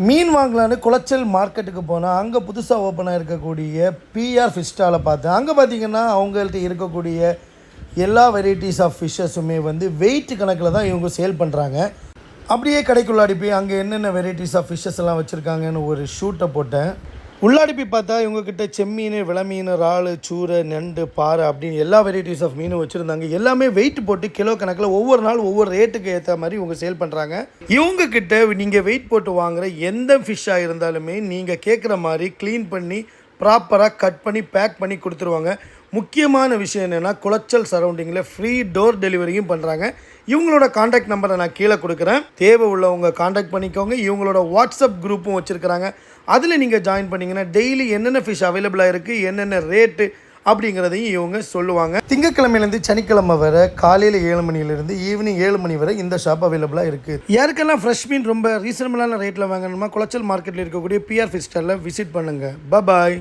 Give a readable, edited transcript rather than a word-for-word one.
மீன் வாங்கலான்னு குளச்சல் மார்க்கெட்டுக்கு போனால் அங்கே புதுசாக ஓப்பன் ஆகிருக்கக்கூடிய பிஆர் ஃபிஷ் ஸ்டாலை பார்த்தேன். அங்கே பார்த்தீங்கன்னா அவங்கள்ட்ட இருக்கக்கூடிய எல்லா வெரைட்டிஸ் ஆஃப் ஃபிஷ்ஷஸுமே வந்து வெயிட் கணக்கில் தான் இவங்க சேல் பண்ணுறாங்க. அப்படியே கடைக்குள்ளாடி போய் அங்கே என்னென்ன வெரைட்டிஸ் ஆஃப் ஃபிஷ்ஷஸ் எல்லாம் வச்சுருக்காங்கன்னு ஒரு ஷூட்டை போட்டேன். உள்ளாடி போய் பார்த்தா இவங்கக்கிட்ட செம்மீன், விளமீன், இறால், சூரை, நண்டு, பாறை அப்படின்னு எல்லா வெரைட்டிஸ் ஆஃப் மீனும் வச்சுருந்தாங்க. எல்லாமே வெயிட் போட்டு கிலோ கணக்கில் ஒவ்வொரு நாள் ஒவ்வொரு ரேட்டுக்கு ஏற்ற மாதிரி இவங்க சேல் பண்ணுறாங்க. இவங்கக்கிட்ட நீங்கள் வெயிட் போட்டு வாங்குகிற எந்த ஃபிஷ்ஷாக இருந்தாலுமே நீங்கள் கேட்குற மாதிரி க்ளீன் பண்ணி ப்ராப்பராக கட் பண்ணி பேக் பண்ணி கொடுத்துருவாங்க. முக்கியமான விஷயம் என்னென்னா குளச்சல் சரௌண்டிங்கில் ஃப்ரீ டோர் டெலிவரியும் பண்ணுறாங்க. இவங்களோட காண்டாக்ட் நம்பரை நான் கீழே கொடுக்குறேன். தேவை உள்ளவங்க காண்டாக்ட் பண்ணிக்கோங்க. இவங்களோட வாட்ஸ்அப் குரூப்பும் வச்சுருக்கிறாங்க. அதில் நீங்கள் ஜாயின் பண்ணிங்கன்னா டெய்லி என்னென்ன ஃபிஷ் அவைலபிளாக இருக்குது, என்னென்ன ரேட்டு அப்படிங்கிறதையும் இவங்க சொல்லுவாங்க. திங்கக்கிழமையிலேருந்து சனிக்கிழமை வரை காலையில் 7 மணிலேருந்து ஈவினிங் 7 மணி வரை இந்த ஷாப் அவைலபிளாக இருக்குது. யாருக்கெல்லாம் ஃப்ரெஷ் மீன் ரொம்ப ரீசனபிளான ரேட்டில் வாங்கணுமா குளச்சல் மார்க்கெட்டில் இருக்கக்கூடிய பிஆர் ஃபிஷ் ஸ்டாலில் விசிட் பண்ணுங்கள். பாய்.